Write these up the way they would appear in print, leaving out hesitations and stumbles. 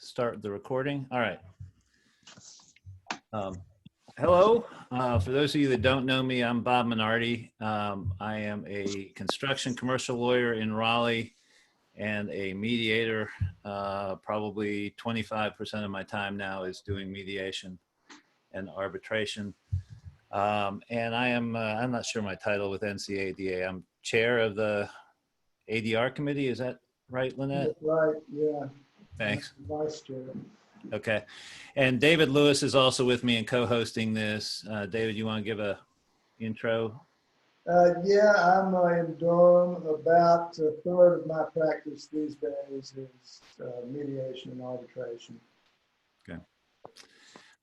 start the recording. All right. Hello. For those of you that don't know me, I'm Bob Meyardie. I am a construction commercial lawyer in Raleigh and a mediator. Probably 25% of my time now is doing mediation and arbitration. And I am, I'm not sure my title with NCADA. I'm chair of the ADR committee. Is that right, Lynette? That's right, yeah. Thanks. Vice chair. Okay. And David Lewis is also with me and co-hosting this. David, you want to give a intro? Yeah, I'm in Durham. About a third of my practice these days is mediation and arbitration. Okay.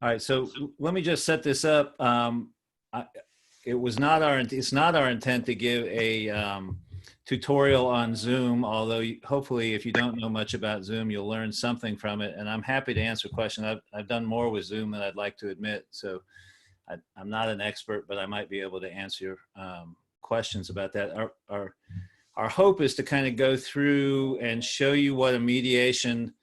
All right. So let me just set this up. It's not our intent to give a tutorial on Zoom, although hopefully if you don't know much about Zoom, you'll learn something from it. And I'm happy to answer questions. I've done more with Zoom than I'd like to admit. So I'm not an expert, but I might be able to answer questions about that. Our hope is to kind of go through and show you what a mediation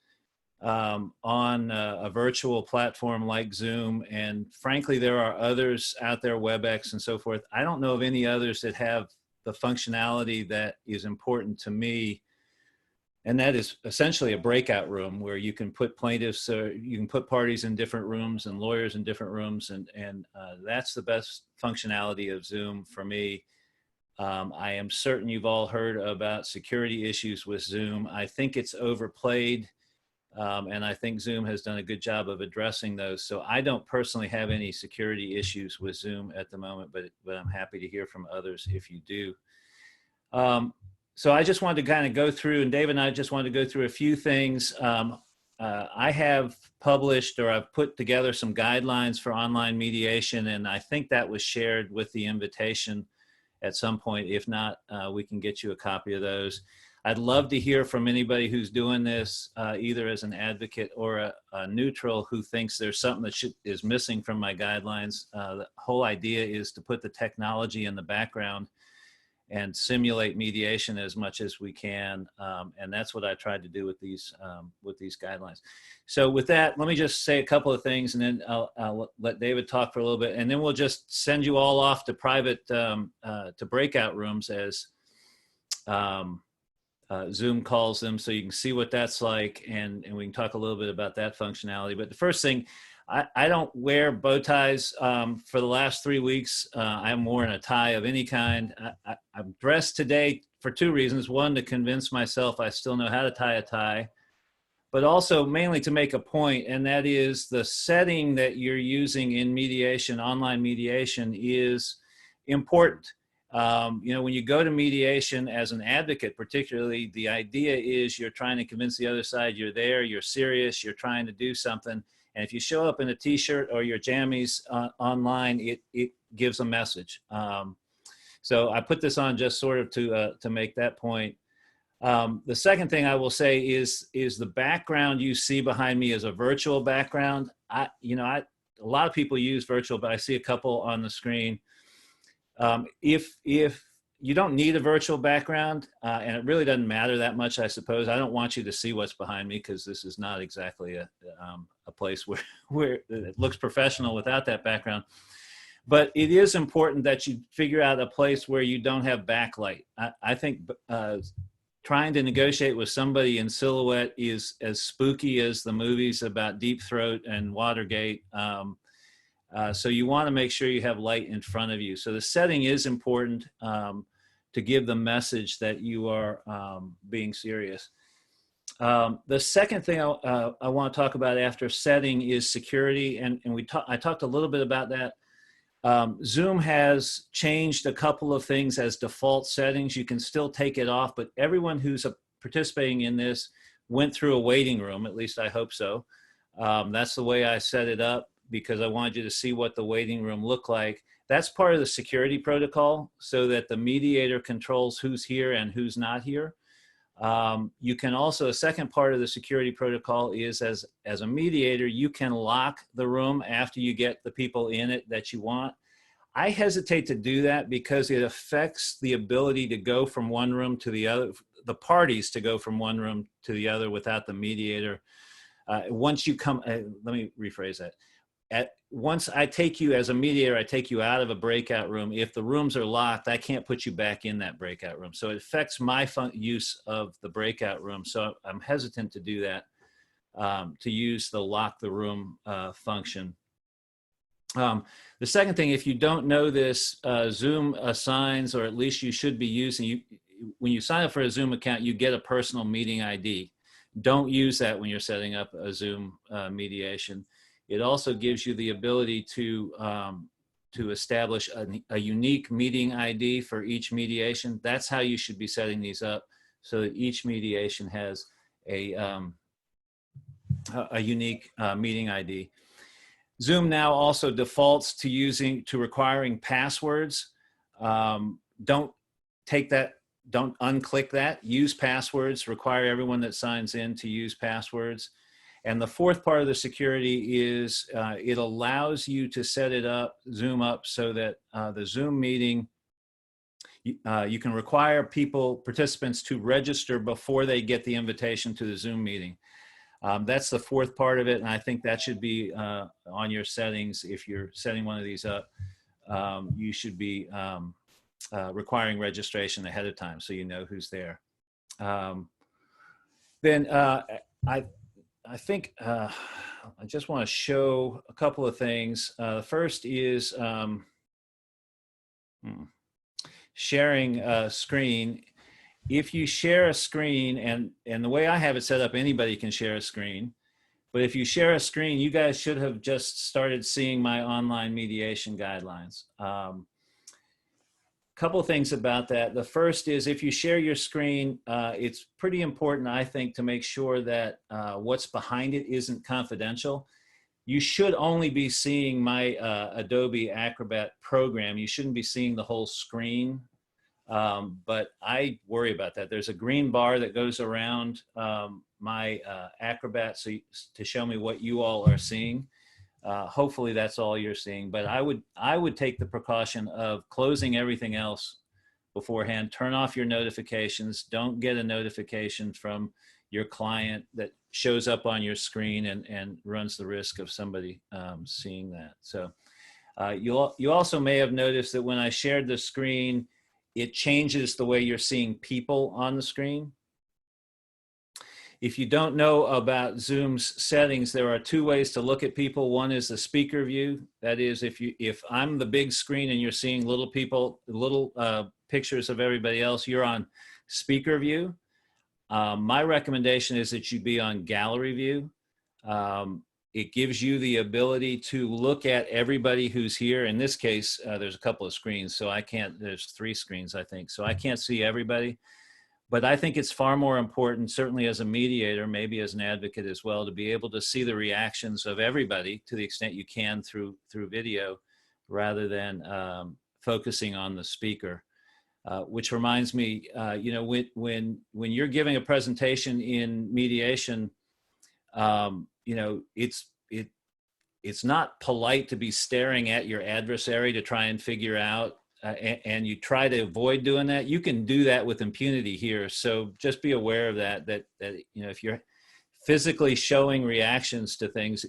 on a virtual platform like Zoom. And frankly, there are others out there, WebEx and so forth. I don't know of any others that have the functionality that is important to me. And that is essentially a breakout room where you can put plaintiffs, you can put parties in different rooms and lawyers in different rooms. And that's the best functionality of Zoom for me. I am certain you've all heard about security issues with Zoom. I think it's overplayed. And I think Zoom has done a good job of addressing those. So I don't personally have any security issues with Zoom at the moment, but I'm happy to hear from others if you do. So I just wanted to kind of go through, and Dave and I just wanted to go through a few things. I have published, or I've put together some guidelines for online mediation, and I think that was shared with the invitation at some point. If not, we can get you a copy of those. I'd love to hear from anybody who's doing this, either as an advocate or a neutral who thinks there's something that is missing from my guidelines. The whole idea is to put the technology in the background and simulate mediation as much as we can. And that's what I tried to do with these guidelines. So with that, let me just say a couple of things, and then I'll let David talk for a little bit, and then we'll just send you all off to private, to breakout rooms as Zoom calls them, so you can see what that's like, and we can talk a little bit about that functionality. But the first thing, I don't wear bow ties for the last 3 weeks. I haven't worn a tie of any kind. I'm dressed today for two reasons. One, to convince myself I still know how to tie a tie, but also mainly to make a point, and that is the setting that you're using in mediation, online mediation, is important. You know, when you go to mediation as an advocate, particularly, the idea is you're trying to convince the other side you're there, you're serious, you're trying to do something. And if you show up in a t-shirt or your jammies online, it gives a message. So I put this on just sort of to make that point. The second thing I will say is the background you see behind me is a virtual background. A lot of people use virtual, but I see a couple on the screen. If you don't need a virtual background, and it really doesn't matter that much, I suppose. I don't want you to see what's behind me because this is not exactly a place where it looks professional without that background. But it is important that you figure out a place where you don't have backlight. I think trying to negotiate with somebody in silhouette is as spooky as the movies about Deep Throat and Watergate. So you want to make sure you have light in front of you. So the setting is important to give the message that you are being serious. The second thing I want to talk about after setting is security, and I talked a little bit about that. Zoom has changed a couple of things as default settings. You can still take it off, but everyone who's participating in this went through a waiting room, at least I hope so. That's the way I set it up, because I wanted you to see what the waiting room looked like. That's part of the security protocol, so that the mediator controls who's here and who's not here. You can also, a second part of the security protocol is as a mediator, you can lock the room after you get the people in it that you want. I hesitate to do that because it affects the ability to go from one room to the other, the parties to go from one room to the other without the mediator. once you come, let me rephrase that. Once I take you as a mediator, I take you out of a breakout room. If the rooms are locked, I can't put you back in that breakout room. So it affects my use of the breakout room. So I'm hesitant to do that, to use the lock the room function. The second thing, if you don't know this, Zoom assigns, or at least you should be using, when you sign up for a Zoom account, you get a personal meeting ID. Don't use that when you're setting up a Zoom mediation. It also gives you the ability to establish a unique meeting ID for each mediation. That's how you should be setting these up, so that each mediation has a unique meeting ID. Zoom now also defaults to requiring passwords. Don't unclick that. Use passwords. Require everyone that signs in to use passwords. And the fourth part of the security is it allows you to set it up, Zoom up, so that the Zoom meeting, you can require participants to register before they get the invitation to the Zoom meeting. That's the fourth part of it, and I think that should be on your settings. If you're setting one of these up, you should be requiring registration ahead of time so you know who's there. Then I think I just want to show a couple of things. The first is sharing a screen. If you share a screen, and the way I have it set up, anybody can share a screen. But if you share a screen, you guys should have just started seeing my online mediation guidelines. Couple of things about that. The first is, if you share your screen, it's pretty important, I think, to make sure that what's behind it isn't confidential. You should only be seeing my Adobe Acrobat program. You shouldn't be seeing the whole screen, but I worry about that. There's a green bar that goes around my Acrobat to show me what you all are seeing. Hopefully that's all you're seeing, but I would take the precaution of closing everything else beforehand. Turn off your notifications. Don't get a notification from your client that shows up on your screen and runs the risk of somebody seeing that. So you also may have noticed that when I shared the screen, it changes the way you're seeing people on the screen. If you don't know about Zoom's settings, there are two ways to look at people. One is the speaker view. That is, if I'm the big screen and you're seeing little people, little pictures of everybody else, you're on speaker view. My recommendation is that you be on gallery view. It gives you the ability to look at everybody who's here. In this case, there's a couple of screens, so there's 3 screens, I think, so I can't see everybody. But I think it's far more important, certainly as a mediator, maybe as an advocate as well, to be able to see the reactions of everybody to the extent you can through video, rather than focusing on the speaker. Which reminds me, you know, when you're giving a presentation in mediation, you know, it's not polite to be staring at your adversary to try and figure out. And you try to avoid doing that. You can do that with impunity here. So just be aware of that you know, if you're physically showing reactions to things,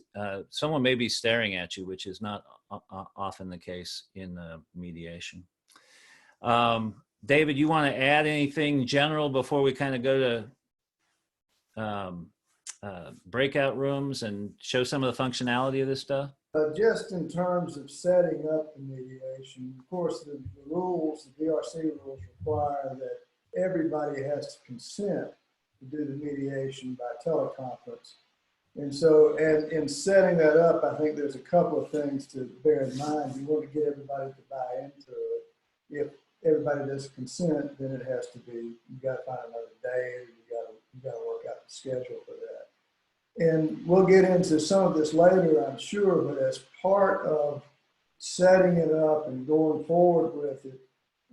someone may be staring at you, which is not often the case in mediation. David, you want to add anything general before we kind of go to breakout rooms and show some of the functionality of this stuff? Just in terms of setting up the mediation, of course, the rules, the DRC rules require that everybody has to consent to do the mediation by teleconference. And so, and in setting that up, I think there's a couple of things to bear in mind. You want to get everybody to buy into it. If everybody doesn't consent, then it has to be, you got to find another day, or you got to work out the schedule for that. And we'll get into some of this later, I'm sure, but as part of setting it up and going forward with it,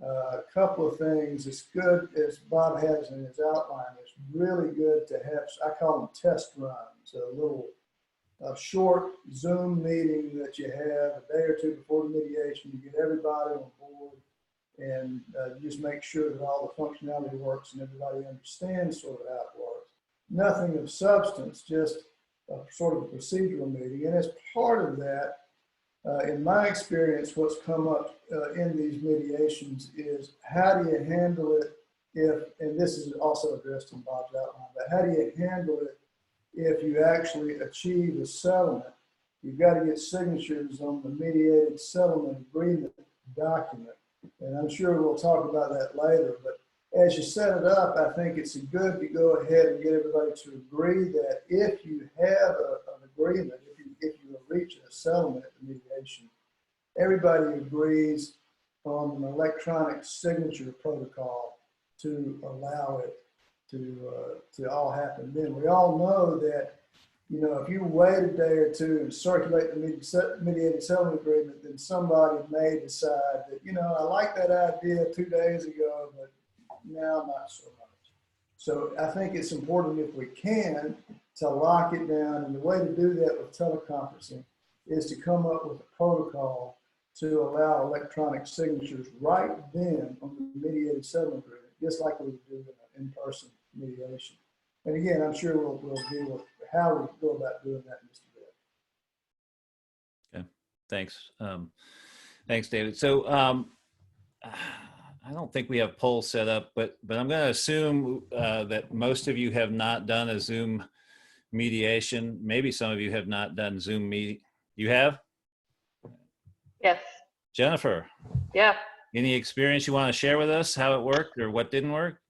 a couple of things. It's good, as Bob has in his outline, it's really good to have, I call them test runs, a short Zoom meeting that you have a day or two before the mediation. You get everybody on board and just make sure that all the functionality works and everybody understands sort of how it works. Nothing of substance, just sort of a procedural meeting. And as part of that, in my experience, what's come up in these mediations is how do you handle it if, and this is also addressed in Bob's outline, but how do you handle it if you actually achieve a settlement? You've got to get signatures on the mediated settlement agreement document. And I'm sure we'll talk about that later, but as you set it up, I think it's good to go ahead and get everybody to agree that if you have an agreement, if you reach a settlement at the mediation, everybody agrees on an electronic signature protocol to allow it to all happen. Then we all know that, you know, if you wait a day or two and circulate the mediated settlement agreement, then somebody may decide that, you know, I like that idea 2 days ago, but now not so much. So I think it's important, if we can, to lock it down. And the way to do that with teleconferencing is to come up with a protocol to allow electronic signatures right then on the mediated settlement agreement, just like we would do in an in-person mediation. And again, I'm sure we'll deal with how we go about doing that in just a bit. Okay, thanks. Thanks, David. So I don't think we have polls set up, but I'm going to assume that most of you have not done a Zoom mediation. Maybe some of you have not done Zoom meeting. You have? Yes. Jennifer? Yeah. Any experience you want to share with us, how it worked or what didn't work?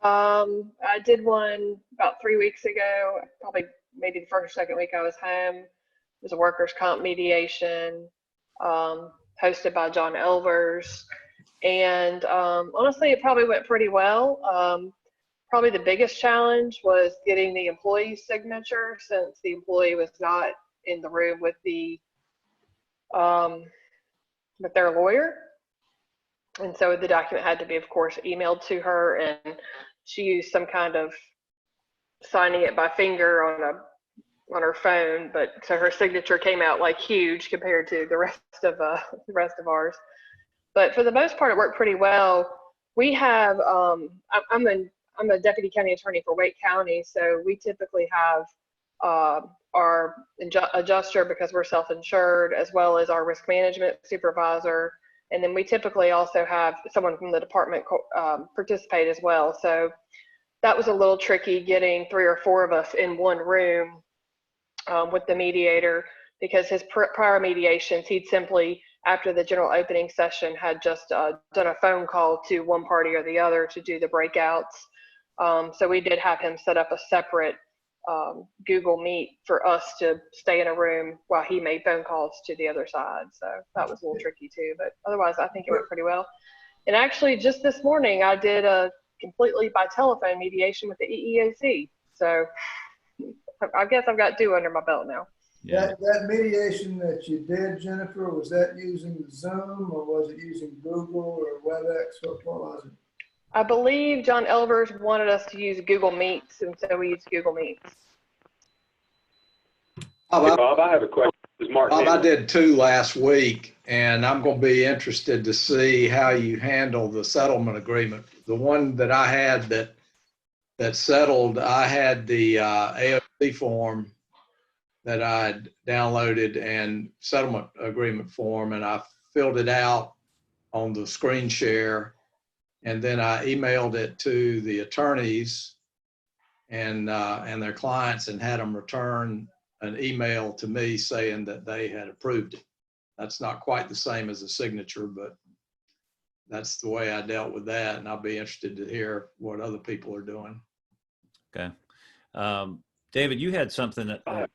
I did one about 3 weeks ago, probably maybe the first or second week I was home. It was a workers' comp mediation, hosted by John Elvers. And honestly, it probably went pretty well. Probably the biggest challenge was getting the employee's signature, since the employee was not in the room with their lawyer. And so the document had to be, of course, emailed to her, and she used some kind of signing it by finger on her phone. But so her signature came out like huge compared to the rest of ours. But for the most part, it worked pretty well. We have I'm a deputy county attorney for Wake County, so we typically have our adjuster, because we're self-insured, as well as our risk management supervisor. And then we typically also have someone from the department participate as well. So that was a little tricky, getting 3 or 4 of us in one room with the mediator, because his prior mediations, he'd simply, after the general opening session, had just done a phone call to one party or the other to do the breakouts. So we did have him set up a separate Google Meet for us to stay in a room while he made phone calls to the other side. So that was a little tricky too, but otherwise I think it went pretty well. And actually just this morning I did a completely by telephone mediation with the EEOC. So I guess I've got 2 under my belt now. Yeah. That mediation that you did, Jennifer, was that using Zoom or was it using Google or WebEx? What was it? I believe John Elvers wanted us to use Google Meets, and so we used Google Meets. Bob, I have a question. This is Mark. Bob, I did 2 last week, and I'm going to be interested to see how you handle the settlement agreement. The one that I had that settled, I had the AOC form that I had downloaded and settlement agreement form, and I filled it out on the screen share. And then I emailed it to the attorneys and their clients, and had them return an email to me saying that they had approved it. That's not quite the same as a signature, but that's the way I dealt with that. And I'll be interested to hear what other people are doing. Okay. David, you had something that. I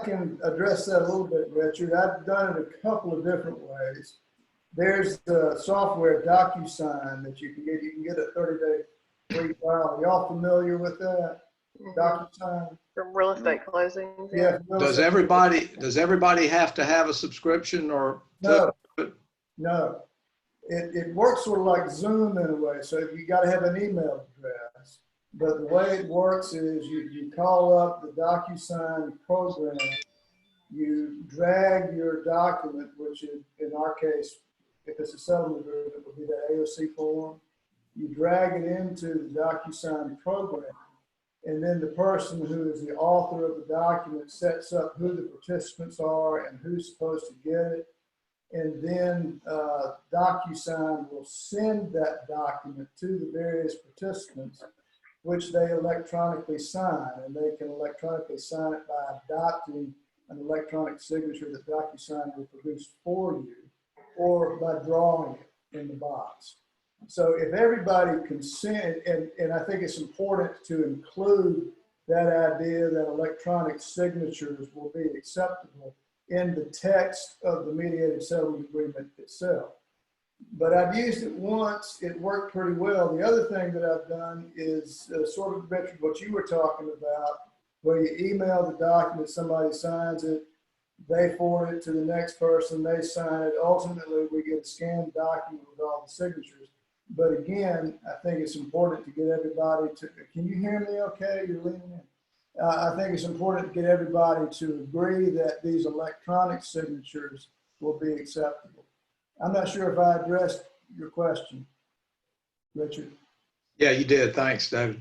can address that a little bit, Richard. I've done it a couple of different ways. There's the software DocuSign that you can get. You can get a 30-day free trial. Y'all familiar with that? DocuSign? From real estate closings. Yeah. Does everybody have to have a subscription or? No. No. It works sort of like Zoom in a way. So you got to have an email address. But the way it works is you call up the DocuSign program. You drag your document, which is, in our case, if it's a settlement agreement, it would be the AOC form. You drag it into the DocuSign program, And then the person who is the author of the document sets up who the participants are and who's supposed to get it. And then DocuSign will send that document to the various participants, which they electronically sign. And they can electronically sign it by adopting an electronic signature that DocuSign will produce for you, or by drawing it in the box. So if everybody consent, and I think it's important to include that idea that electronic signatures will be acceptable in the text of the mediated settlement agreement itself. But I've used it once, it worked pretty well. The other thing that I've done is sort of what you were talking about, where you email the document, somebody signs it, they forward it to the next person, they sign it. Ultimately, we get a scanned document with all the signatures. But again, I think it's important to get everybody to, can you hear me okay? You're leaning in. I think it's important to get everybody to agree that these electronic signatures will be acceptable. I'm not sure if I addressed your question, Richard. Yeah, you did. Thanks, David.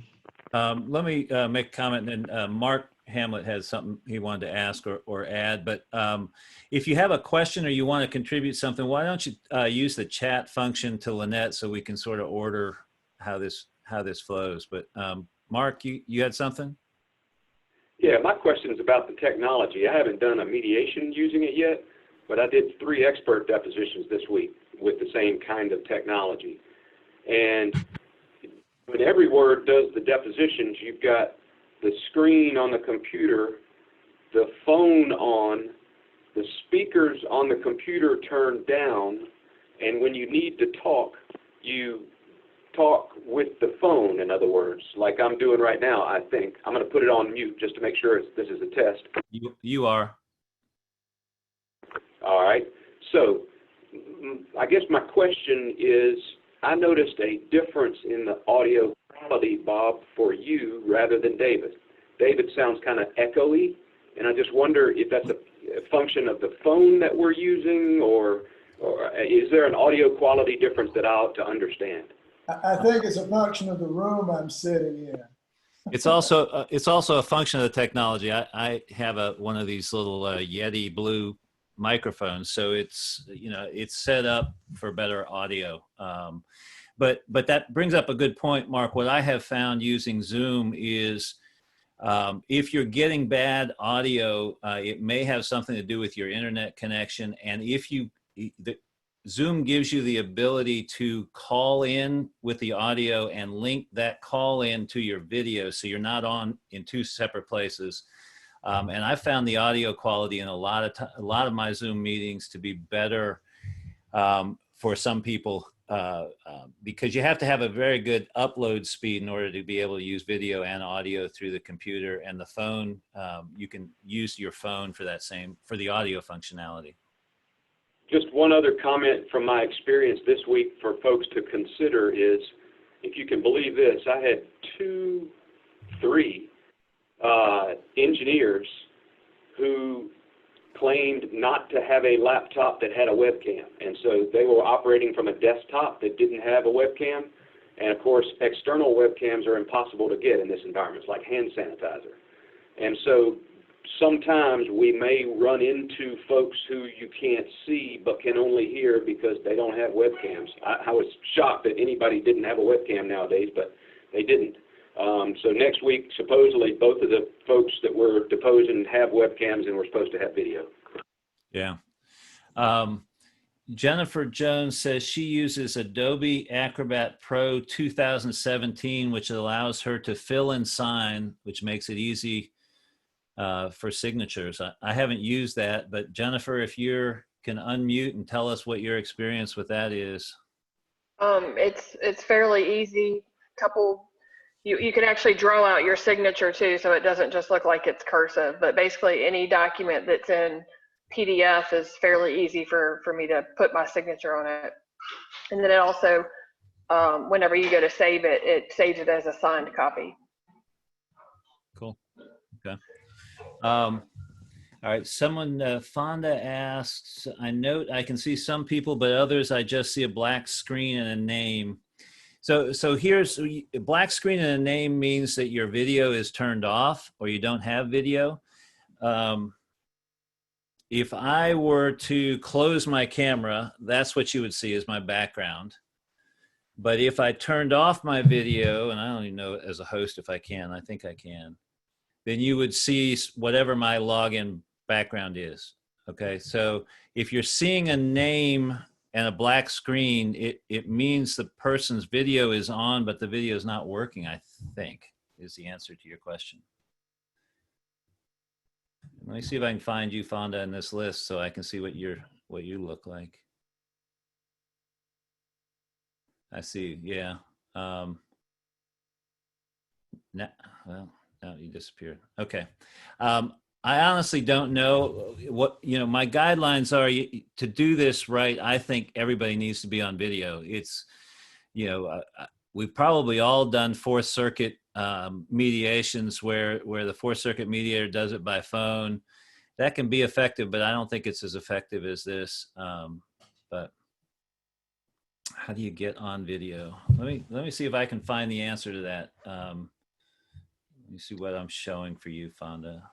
Let me make a comment, and then Mark Hamlet has something he wanted to ask or add. But if you have a question or you want to contribute something, why don't you use the chat function to Lynette so we can sort of order how this flows. But Mark, you had something? Yeah, my question is about the technology. I haven't done a mediation using it yet, but I did 3 expert depositions this week with the same kind of technology. And when every word does the depositions, you've got the screen on the computer, the phone on, the speakers on the computer turned down, and when you need to talk, you talk with the phone, in other words, like I'm doing right now, I think. I'm going to put it on mute just to make sure this is a test. You are. All right. So I guess my question is, I noticed a difference in the audio quality, Bob, for you rather than David. David sounds kind of echoey, and I just wonder if that's a function of the phone that we're using, or is there an audio quality difference that I ought to understand? I think it's a function of the room I'm sitting in. It's also a function of the technology. I have one of these little Yeti Blue microphones, so it's set up for better audio. But that brings up a good point, Mark. What I have found using Zoom is if you're getting bad audio, it may have something to do with your internet connection. And Zoom gives you the ability to call in with the audio and link that call in to your video, so you're not on in 2 separate places. And I found the audio quality in a lot of my Zoom meetings to be better for some people because you have to have a very good upload speed in order to be able to use video and audio through the computer. And the phone, you can use your phone for the audio functionality. Just one other comment from my experience this week for folks to consider is, if you can believe this, I had 3 engineers who claimed not to have a laptop that had a webcam. And so they were operating from a desktop that didn't have a webcam. And of course, external webcams are impossible to get in this environment. It's like hand sanitizer. And so sometimes we may run into folks who you can't see but can only hear because they don't have webcams. I was shocked that anybody didn't have a webcam nowadays, but they didn't. So next week, supposedly, both of the folks that we're deposing have webcams, and we're supposed to have video. Yeah. Jennifer Jones says she uses Adobe Acrobat Pro 2017, which allows her to fill and sign, which makes it easy for signatures. I haven't used that, but Jennifer, if you can unmute and tell us what your experience with that is. It's fairly easy. You can actually draw out your signature too, so it doesn't just look like it's cursive. But basically, any document that's in PDF is fairly easy for me to put my signature on it. And then it also, whenever you go to save it, it saves it as a signed copy. Cool. Okay. All right. Someone, Fonda asks, I note I can see some people, but others I just see a black screen and a name. So here's a black screen and a name means that your video is turned off or you don't have video. If I were to close my camera, that's what you would see as my background. But if I turned off my video, and I don't even know as a host if I can, I think I can, then you would see whatever my login background is. Okay, so if you're seeing a name and a black screen, it means the person's video is on, but the video is not working, I think, is the answer to your question. Let me see if I can find you, Fonda, in this list so I can see what you look like. I see, yeah. Well, no, you disappeared. Okay. I honestly don't know what, my guidelines are to do this right. I think everybody needs to be on video. It's, we've probably all done Fourth Circuit mediations where the Fourth Circuit mediator does it by phone. That can be effective, but I don't think it's as effective as this. But how do you get on video? Let me see if I can find the answer to that. Let me see what I'm showing for you, Fonda.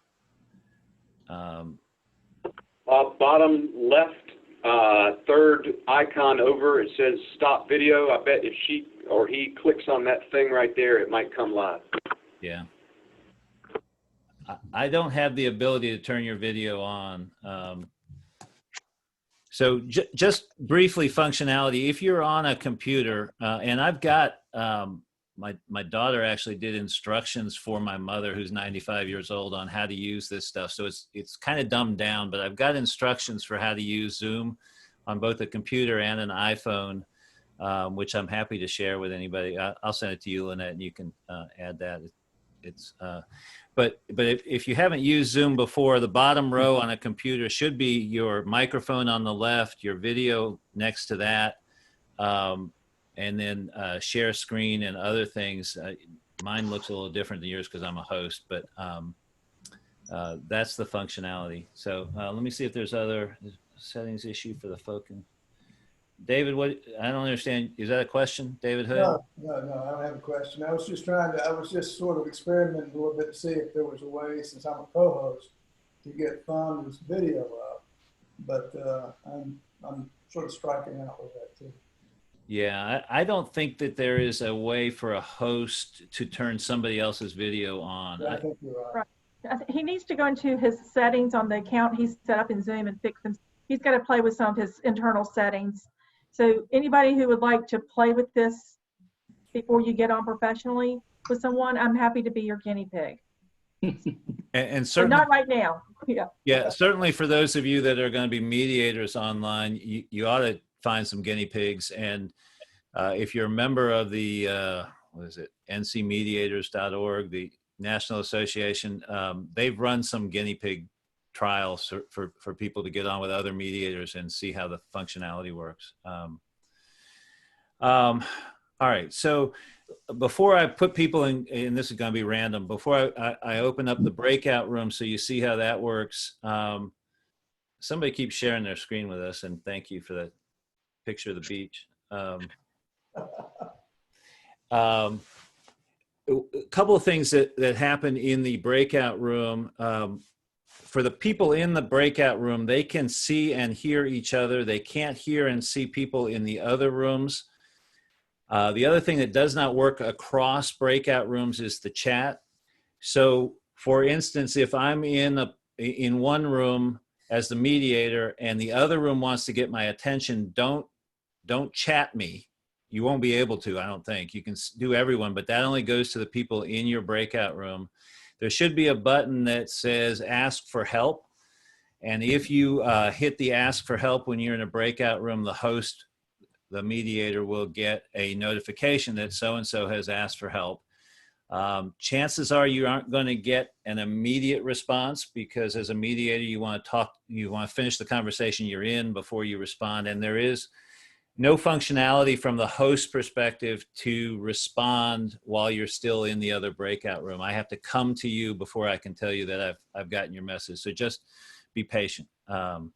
Bottom left, third icon over, it says stop video. I bet if she or he clicks on that thing right there, it might come live. Yeah. I don't have the ability to turn your video on. So just briefly, functionality. If you're on a computer, and I've got, my daughter actually did instructions for my mother who's 95 years old on how to use this stuff. So it's kind of dumbed down, but I've got instructions for how to use Zoom on both a computer and an iPhone, which I'm happy to share with anybody. I'll send it to you, Lynette, and you can add that. But if you haven't used Zoom before, the bottom row on a computer should be your microphone on the left, your video next to that, and then share screen and other things. Mine looks a little different than yours because I'm a host, but that's the functionality. So let me see if there's other settings issue for the focus. David, what, I don't understand. Is that a question, David Hood? No, I don't have a question. I was just sort of experimenting a little bit to see if there was a way, since I'm a co-host, to get Fonda's video up. But I'm sort of striking out with that too. Yeah, I don't think that there is a way for a host to turn somebody else's video on. Yeah, I think you're right. He needs to go into his settings on the account he's set up in Zoom and fix them. He's got to play with some of his internal settings. So anybody who would like to play with this before you get on professionally with someone, I'm happy to be your guinea pig. And But certainly, not right now. Yeah. yeah, certainly for those of you that are going to be mediators online, you ought to find some guinea pigs. And if you're a member of the, what is it, ncmediators.org, the National Association, they've run some guinea pig trials for people to get on with other mediators and see how the functionality works. All right, so before I put people in, and this is going to be random, before I open up the breakout room so you see how that works, somebody keeps sharing their screen with us, and thank you for that picture of the beach. A couple of things that happen in the breakout room. For the people in the breakout room, they can see and hear each other. They can't hear and see people in the other rooms. The other thing that does not work across breakout rooms is the chat. So for instance, if I'm in one room as the mediator and the other room wants to get my attention, don't chat me. You won't be able to, I don't think. You can do everyone, but that only goes to the people in your breakout room. There should be a button that says ask for help. And if you hit the ask for help when you're in a breakout room, the host, the mediator, will get a notification that so-and-so has asked for help. Chances are you aren't going to get an immediate response because as a mediator, you want to finish the conversation you're in before you respond. And there is no functionality from the host perspective to respond while you're still in the other breakout room. I have to come to you before I can tell you that I've gotten your message. So just be patient. All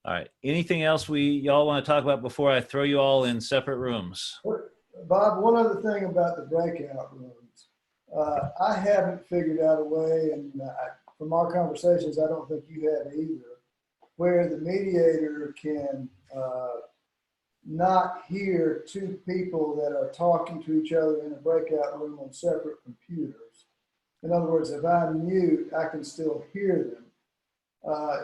right. Anything else y'all want to talk about before I throw you all in separate rooms? Bob, one other thing about the breakout rooms. I haven't figured out a way, and from our conversations, I don't think you have either, where the mediator can not hear two people that are talking to each other in a breakout room on separate computers. In other words, if I mute, I can still hear them.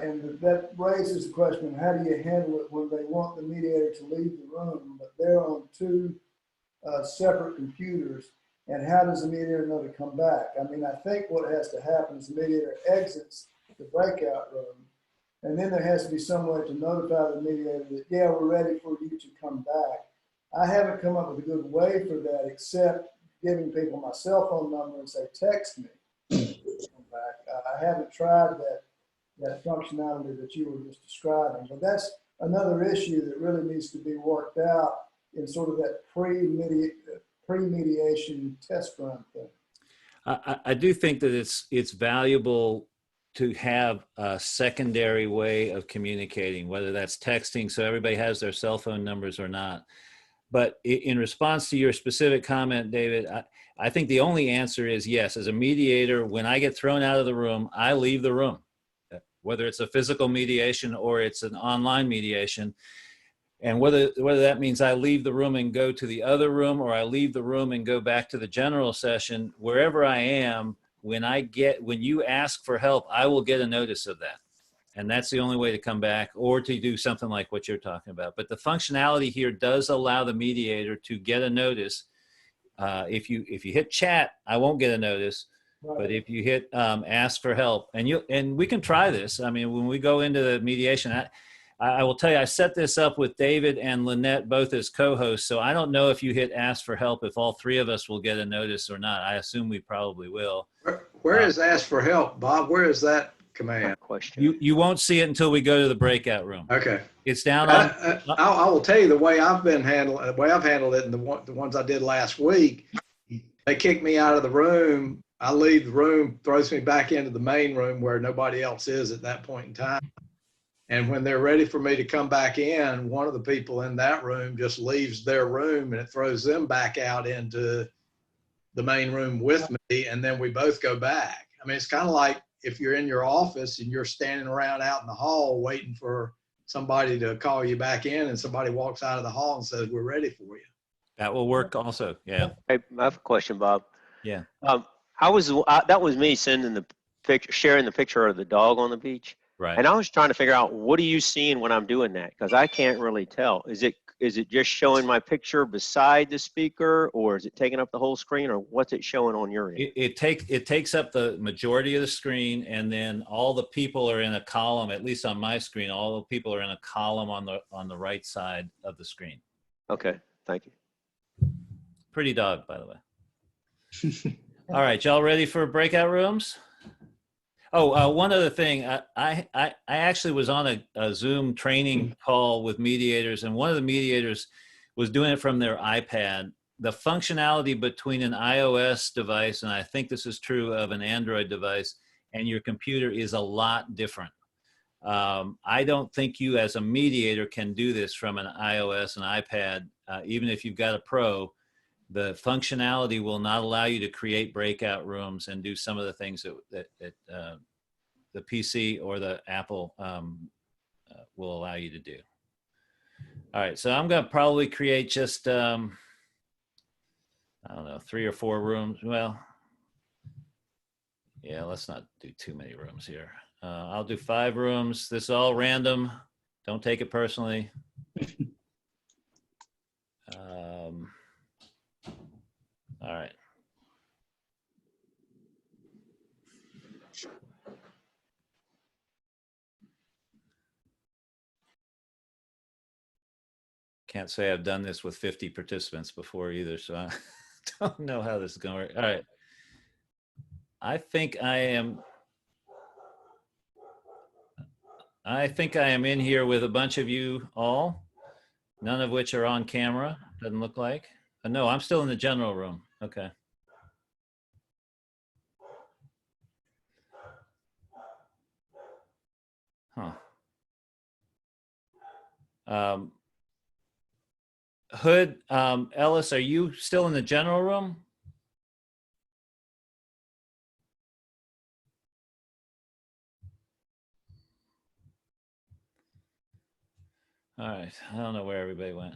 And that raises the question, how do you handle it when they want the mediator to leave the room, but they're on two separate computers, and how does the mediator know to come back? I mean, I think what has to happen is the mediator exits the breakout room, and then there has to be some way to notify the mediator that, yeah, we're ready for you to come back. I haven't come up with a good way for that except giving people my cell phone number and say, text me. Come back. I haven't tried that functionality that you were just describing, but that's another issue that really needs to be worked out in sort of that pre-mediation test run thing. I do think that it's valuable to have a secondary way of communicating, whether that's texting, so everybody has their cell phone numbers or not. But in response to your specific comment, David, I think the only answer is yes. As a mediator, when I get thrown out of the room, I leave the room, whether it's a physical mediation or it's an online mediation. And whether that means I leave the room and go to the other room, or I leave the room and go back to the general session, wherever I am, when you ask for help, I will get a notice of that. And that's the only way to come back or to do something like what you're talking about. But the functionality here does allow the mediator to get a notice. If you hit chat, I won't get a notice. Right. But if you hit ask for help, and we can try this. I mean, when we go into the mediation, I will tell you, I set this up with David and Lynette both as co-hosts. So I don't know if you hit ask for help, if all three of us will get a notice or not. I assume we probably will. Where is ask for help, Bob? Where is that command? Question. You won't see it until we go to the breakout room. Okay. It's down on. I will tell you the way I've handled it, and the ones I did last week, they kicked me out of the room. I leave the room, throws me back into the main room where nobody else is at that point in time. And when they're ready for me to come back in, one of the people in that room just leaves their room, and it throws them back out into the main room with me. And then we both go back. I mean, it's kind of like if you're in your office and you're standing around out in the hall waiting for somebody to call you back in, and somebody walks out of the hall and says, we're ready for you. That will work also. Yeah. Hey, I have a question, Bob. Yeah. That was me sending the picture, sharing the picture of the dog on the beach. Right. And I was trying to figure out, what are you seeing when I'm doing that? Because I can't really tell. Is it just showing my picture beside the speaker, or is it taking up the whole screen, or what's it showing on your end? It takes up the majority of the screen, and then all the people are in a column. At least on my screen, all the people are in a column on the right side of the screen. Okay, thank you. Pretty dog, by the way. All right, y'all ready for breakout rooms? Oh, one other thing. I actually was on a Zoom training call with mediators, and one of the mediators was doing it from their iPad. The functionality between an iOS device, and I think this is true of an Android device, and your computer is a lot different. I don't think you as a mediator can do this from an iOS and iPad, even if you've got a Pro. The functionality will not allow you to create breakout rooms and do some of the things that the PC or the Apple will allow you to do. All right, so I'm going to probably create just, I don't know, 3 or 4 rooms. Well, yeah, let's not do too many rooms here. I'll do 5 rooms. This is all random. Don't take it personally. All right. Can't say I've done this with 50 participants before either, so I don't know how this is going to work. All right. I think I am in here with a bunch of you all, none of which are on camera, doesn't look like. No, I'm still in the general room. Okay. Huh. Hood, Ellis, are you still in the general room? All right. I don't know where everybody went.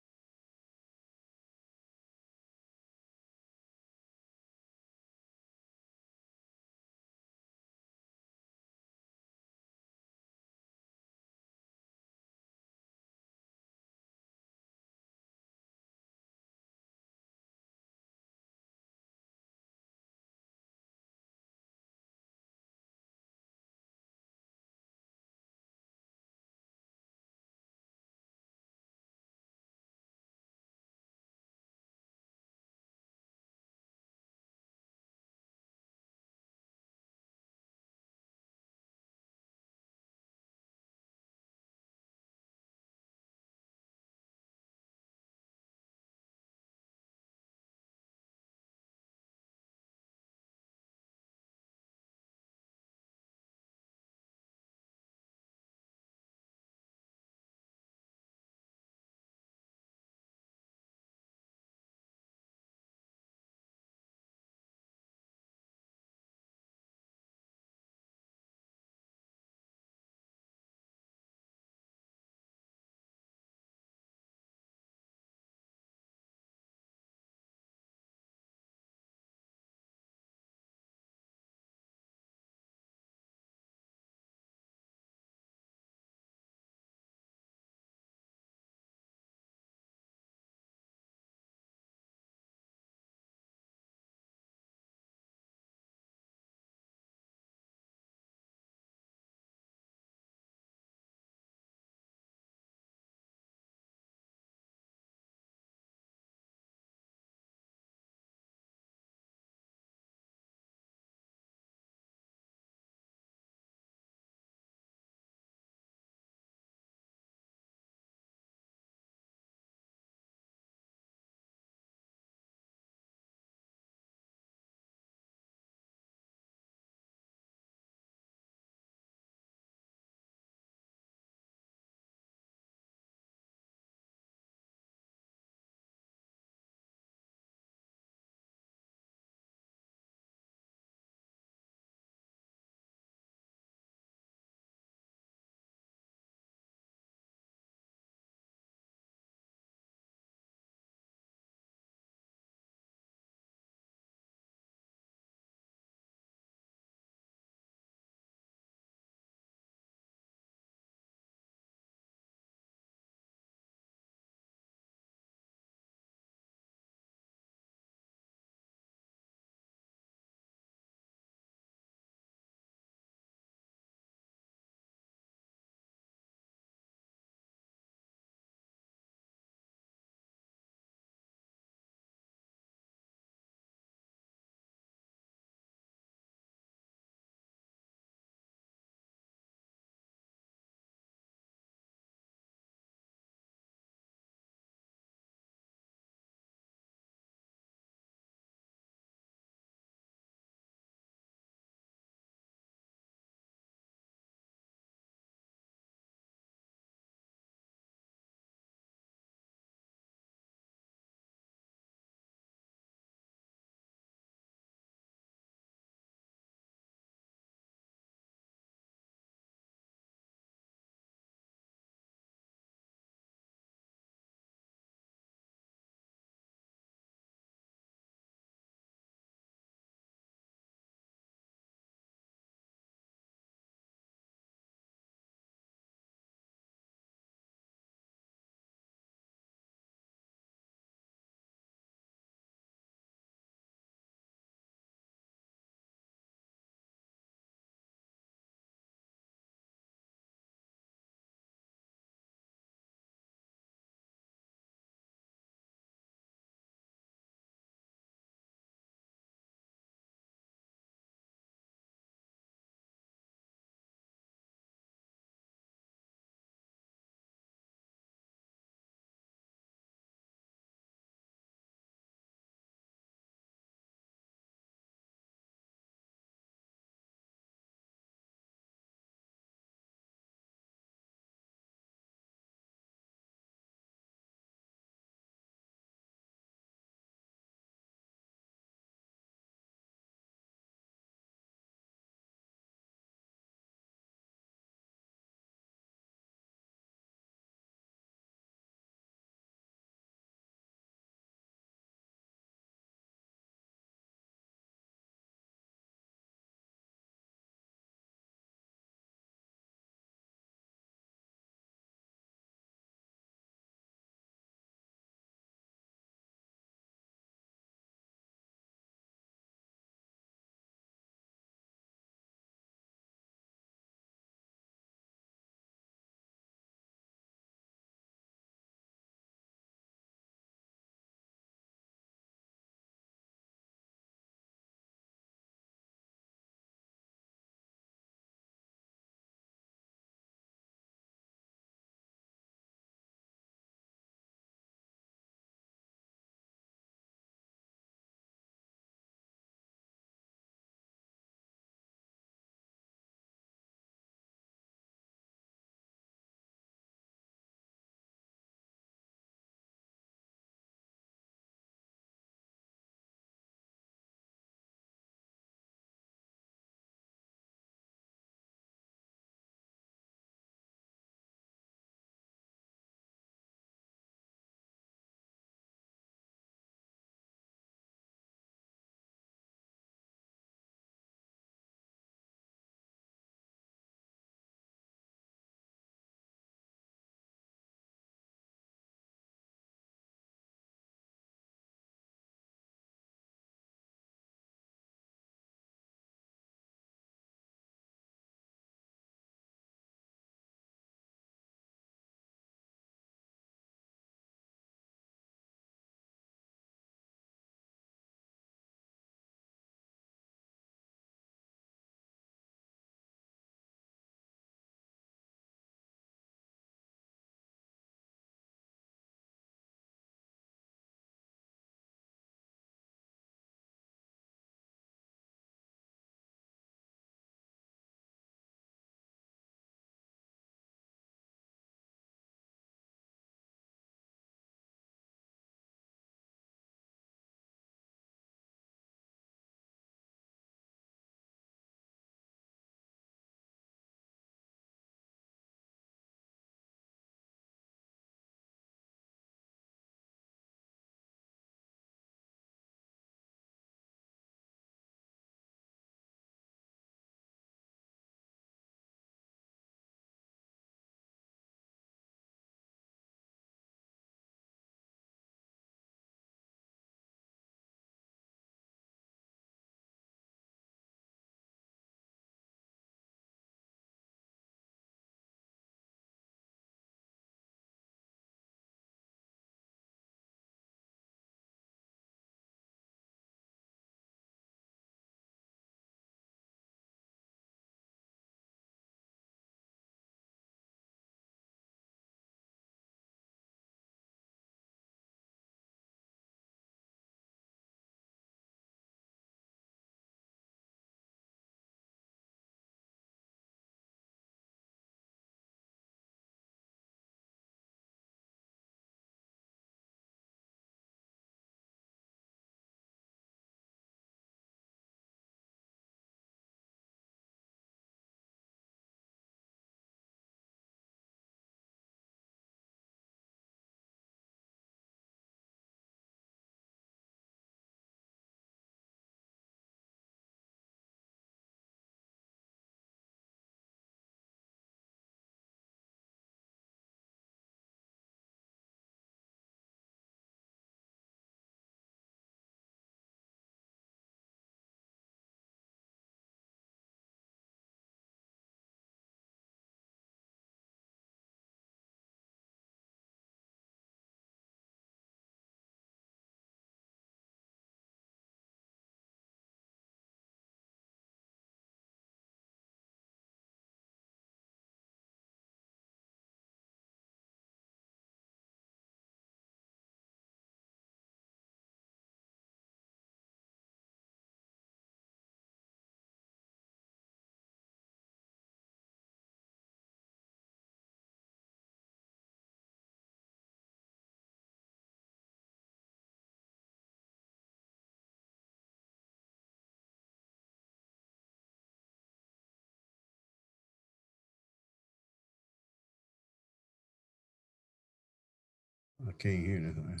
I can't hear anything.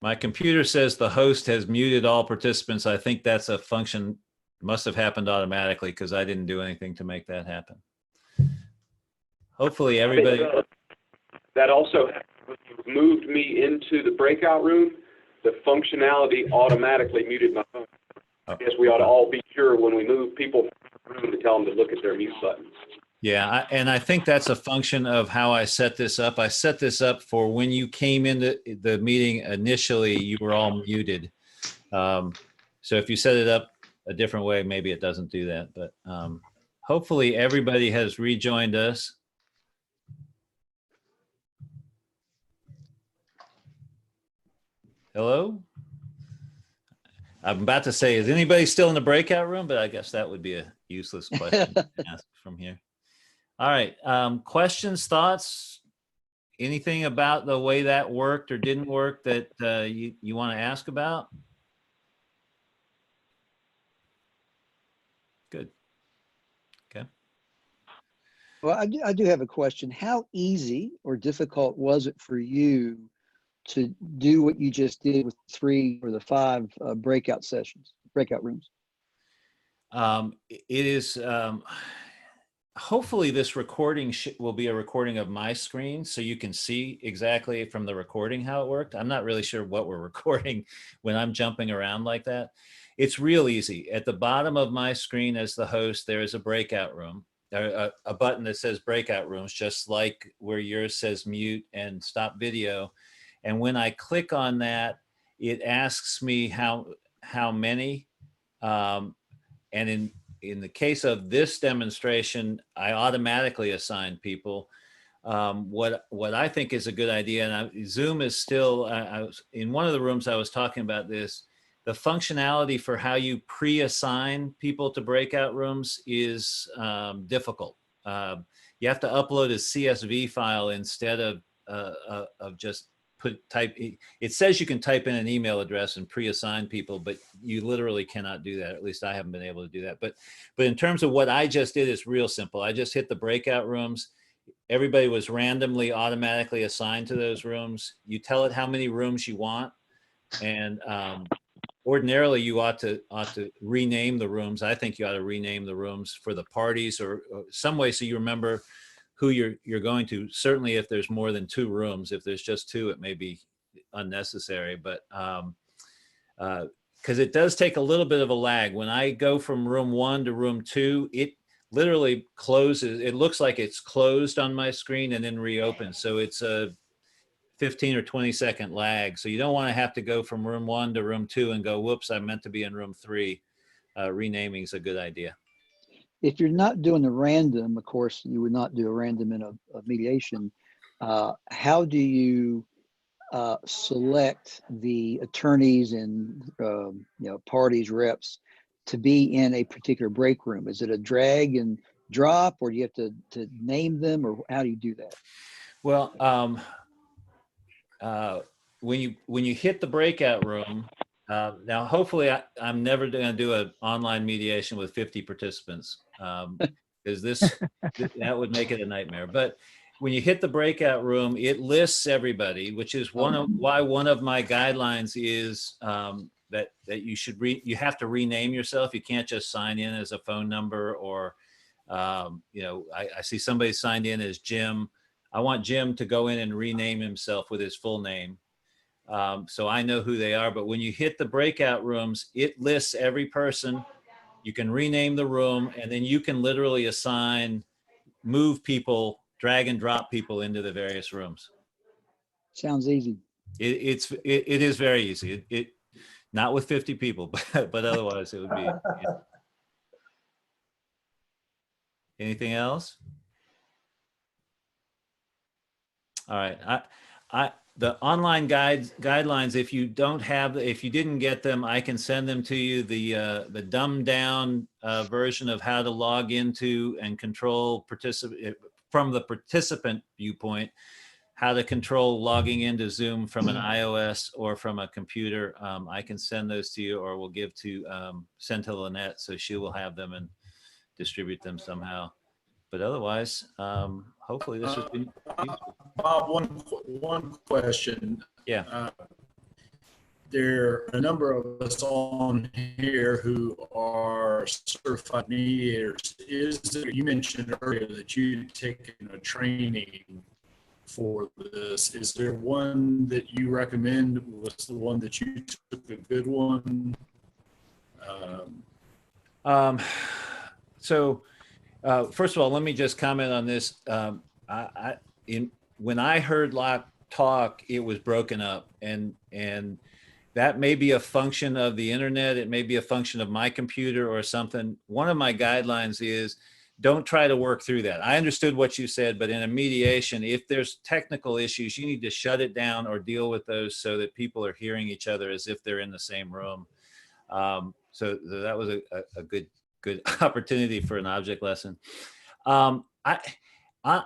My computer says the host has muted all participants. I think that's a function, must have happened automatically because I didn't do anything to make that happen. Hopefully everybody. That also moved me into the breakout room. The functionality automatically muted my phone. I guess we ought to all be sure when we move people from the room to tell them to look at their mute buttons. Yeah, and I think that's a function of how I set this up. I set this up for when you came into the meeting initially, you were all muted. So if you set it up a different way, maybe it doesn't do that. But hopefully everybody has rejoined us. Hello? I'm about to say, is anybody still in the breakout room? But I guess that would be a useless question to ask from here. All right, questions, thoughts, anything about the way that worked or didn't work that you want to ask about? Good. Okay. Well, I do have a question. How easy or difficult was it for you to do what you just did with 3 or the 5 breakout rooms? It is, hopefully this recording will be a recording of my screen so you can see exactly from the recording how it worked. I'm not really sure what we're recording when I'm jumping around like that. It's real easy. At the bottom of my screen as the host, there is a breakout room, a button that says breakout rooms, just like where yours says mute and stop video. And when I click on that, it asks me how many, and in the case of this demonstration, I automatically assign people. What I think is a good idea, and Zoom is still, I was in one of the rooms I was talking about this, the functionality for how you pre-assign people to breakout rooms is difficult. You have to upload a CSV file instead of just type. It says you can type in an email address and pre-assign people, but you literally cannot do that. At least I haven't been able to do that. But in terms of what I just did, it's real simple. I just hit the breakout rooms. Everybody was randomly automatically assigned to those rooms. You tell it how many rooms you want, and ordinarily you ought to rename the rooms. I think you ought to rename the rooms for the parties or some way so you remember who you're going to. Certainly if there's more than 2 rooms. If there's just 2, it may be unnecessary, but because it does take a little bit of a lag. When I go from room 1 to room 2, it literally closes. It looks like it's closed on my screen and then reopens. So it's a 15 or 20-second lag. So you don't want to have to go from room 1 to room 2 and go, whoops, I meant to be in room 3. Renaming is a good idea. If you're not doing the random, of course, you would not do a random in a mediation. How do you select the attorneys and parties, reps to be in a particular break room? Is it a drag and drop, or do you have to name them, or how do you do that? Well, when you hit the breakout room, now hopefully I'm never going to do an online mediation with 50 participants, because that would make it a nightmare. But when you hit the breakout room, it lists everybody, which is why one of my guidelines is that you have to rename yourself. You can't just sign in as a phone number, or I see somebody signed in as Jim. I want Jim to go in and rename himself with his full name. So I know who they are. But when you hit the breakout rooms, it lists every person. You can rename the room, and then you can literally move people, drag and drop people into the various rooms. Sounds easy. It is very easy. It not with 50 people, but otherwise it would be. Yeah. Anything else? All right. The online guidelines, if you didn't get them, I can send them to you. The dumbed down version of how to log into and control from the participant viewpoint, how to control logging into Zoom from an iOS or from a computer. I can send those to you, or we'll send to Lynette, so she will have them and distribute them somehow. But otherwise, hopefully this has been useful. Bob, one question. Yeah. There are a number of us on here who are certified mediators. You mentioned earlier that you'd taken a training for this. Is there one that you recommend? Was the one that you took a good one? First of all, let me just comment on this. When I heard Locke talk, it was broken up, and that may be a function of the internet. It may be a function of my computer or something. One of my guidelines is don't try to work through that. I understood what you said, but in a mediation, if there's technical issues, you need to shut it down or deal with those so that people are hearing each other as if they're in the same room. So that was a good opportunity for an object lesson.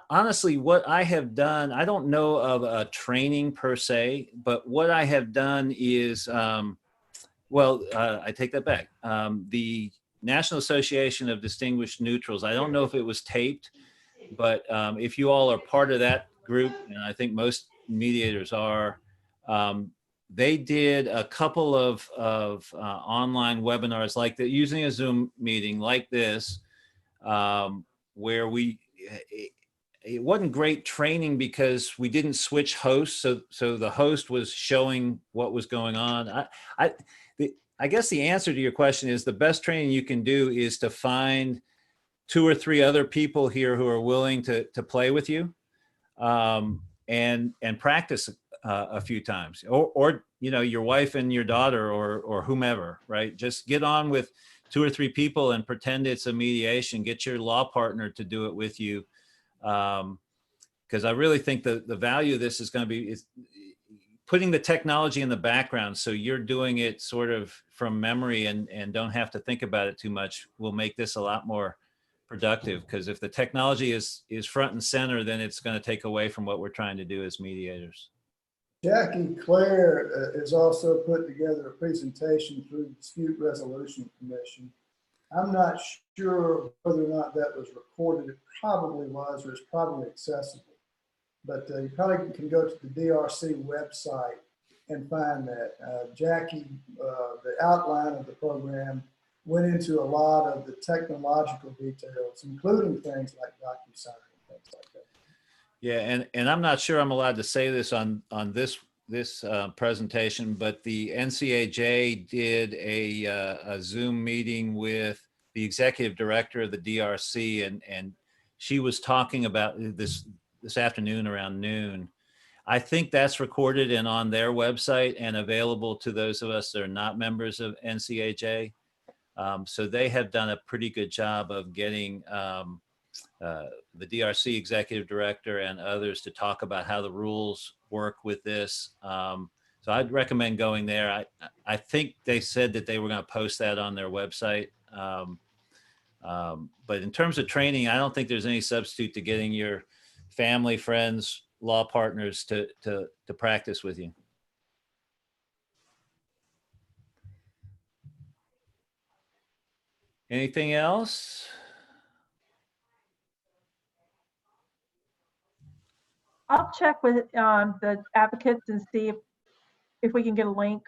Honestly, what I have done, I don't know of a training per se, but what I have done is, I take that back. The National Association of Distinguished Neutrals, I don't know if it was taped, but if you all are part of that group, and I think most mediators are, they did a couple of online webinars like that, using a Zoom meeting like this, where it wasn't great training because we didn't switch hosts. So the host was showing what was going on. I guess the answer to your question is the best training you can do is to find 2 or 3 other people here who are willing to play with you, and practice a few times, or your wife and your daughter or whomever, right? Just get on with 2 or 3 people and pretend it's a mediation. Get your law partner to do it with you. Because I really think the value of this is going to be putting the technology in the background, so you're doing it sort of from memory and don't have to think about it too much, will make this a lot more productive. Because if the technology is front and center, then it's going to take away from what we're trying to do as mediators. Jackie Claire has also put together a presentation through the Dispute Resolution Commission. I'm not sure whether or not that was recorded. It probably was, or it's probably accessible. But you probably can go to the DRC website and find that. Jackie, the outline of the program went into a lot of the technological details, including things like DocuSign and things like that. Yeah, and I'm not sure I'm allowed to say this on this this presentation, but the NCAJ did a Zoom meeting with the executive director of the DRC, and she was talking about this afternoon around noon. I think that's recorded and on their website and available to those of us that are not members of NCAJ. So they have done a pretty good job of getting the DRC executive director and others to talk about how the rules work with this. So I'd recommend going there. I think they said that they were going to post that on their website. But in terms of training, I don't think there's any substitute to getting your family, friends, law partners to practice with you. Anything else? I'll check with the advocates and see if we can get a link.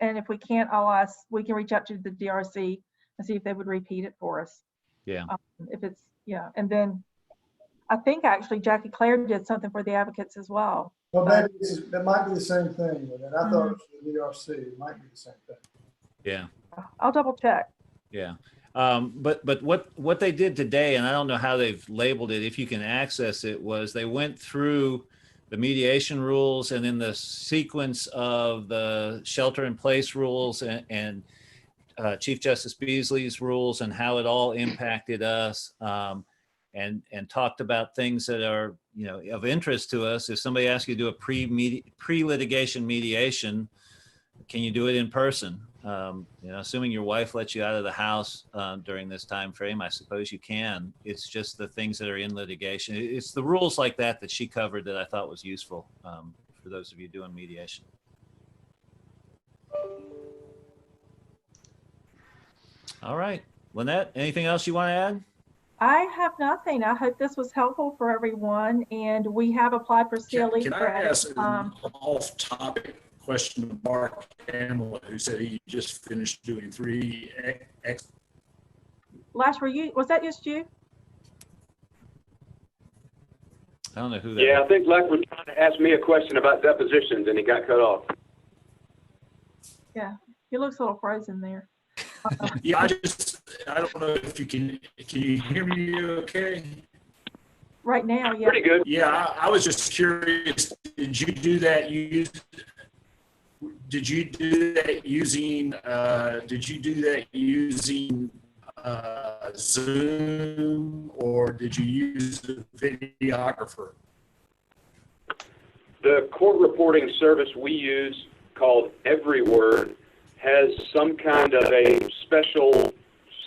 And if we can't, we can reach out to the DRC and see if they would repeat it for us. Yeah. If it's, yeah. And then I think actually Jackie Claire did something for the advocates as well. Well, maybe that might be the same thing, but I thought it was the DRC. It might be the same thing. Yeah. I'll double check. Yeah. But what they did today, and I don't know how they've labeled it, if you can access it, was they went through the mediation rules and then the sequence of the shelter in place rules and Chief Justice Beasley's rules and how it all impacted us, and talked about things that are, you know, of interest to us. If somebody asks you to do a pre-litigation mediation, can you do it in person? You know, assuming your wife lets you out of the house during this time frame, I suppose you can. It's just the things that are in litigation. It's the rules like that that she covered that I thought was useful for those of you doing mediation. All right, Lynette, anything else you want to add? I have nothing. I hope this was helpful for everyone. And we have applied for CLE Can I credit. ask an off-topic question to Mark Hamill, who said he just finished doing 3X? Lash, was that just you? I don't know who that Yeah, was. I think Leck was trying to ask me a question about depositions and he got cut off. Yeah, he looks a little frozen there. Yeah, I don't know if you can you hear me okay? Right now, yeah. Pretty good. Yeah, I was just curious, did you do that using Zoom, or did you use a videographer? The court reporting service we use, called EveryWord, has some kind of a special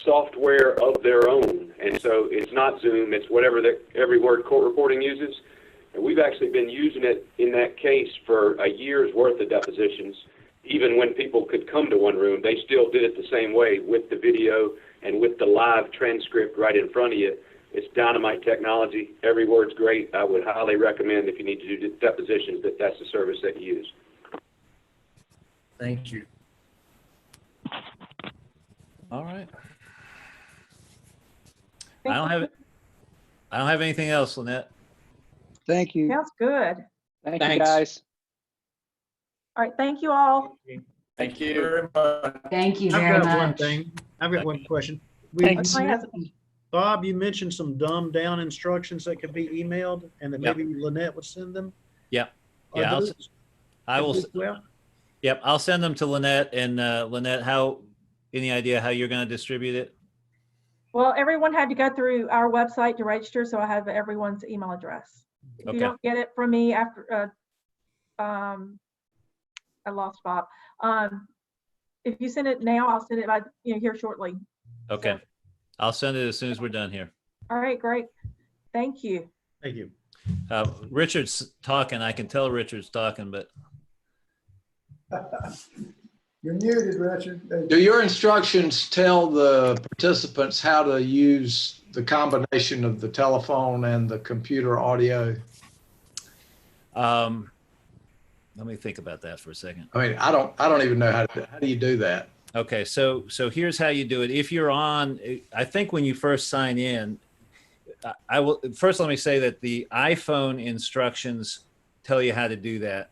software of their own. And so it's not Zoom, it's whatever the EveryWord court reporting uses. And we've actually been using it in that case for a year's worth of depositions. Even when people could come to one room, they still did it the same way with the video and with the live transcript right in front of you. It's dynamite technology. EveryWord's great. I would highly recommend, if you need to do depositions, that's the service that you use. Thank you. All right. I don't have anything else, Lynette. Thank you. Sounds good. Thank you, Thanks. guys. All right, thank you all. Thank you very much. Thank you I've very got one much. thing. I've got one question. Thanks. Bob, you mentioned some dumbed down instructions that could be emailed and that Yep. maybe Lynette would send them. Yep. Are Yeah, those I will. complete well? Yep, I'll send them to Lynette. And Lynette, any idea how you're going to distribute it? Well, everyone had to go through our website to register, so I have everyone's email address. If Okay. you don't get it from me after, I lost Bob. If you send it now, I'll send it by, here shortly. Okay. So, I'll send it as soon as we're done here. all right, great. Thank you. Thank you. Richard's talking. I can tell Richard's talking, but You're muted, Richard. Do your instructions tell the participants how to use the combination of the telephone and the computer audio? let me think about that for a second. I mean, I don't even know how do you do that? Okay, so here's how you do it. If you're on, I think when you first sign in, I will first let me say that the iPhone instructions tell you how to do that.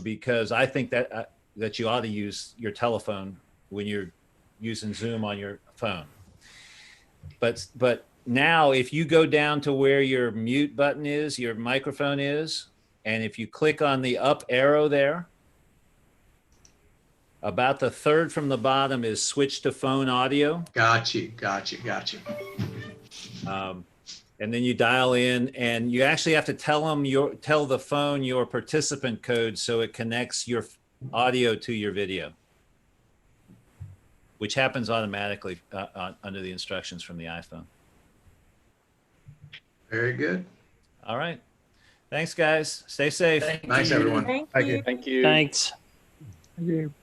because I think that that you ought to use your telephone when you're using Zoom on your phone. But now if you go down to where your mute button is, your microphone is, and if you click on the up arrow there, about the third from the bottom is switch to phone audio. Got you. And then you dial in, and you actually have to tell the phone your participant code so it connects your audio to your video, which happens automatically under the instructions from the iPhone. Very good. All right. Thanks, guys. Stay safe. Thanks, everyone. Thank Thank you. you. Thank you. Thanks. Thank you.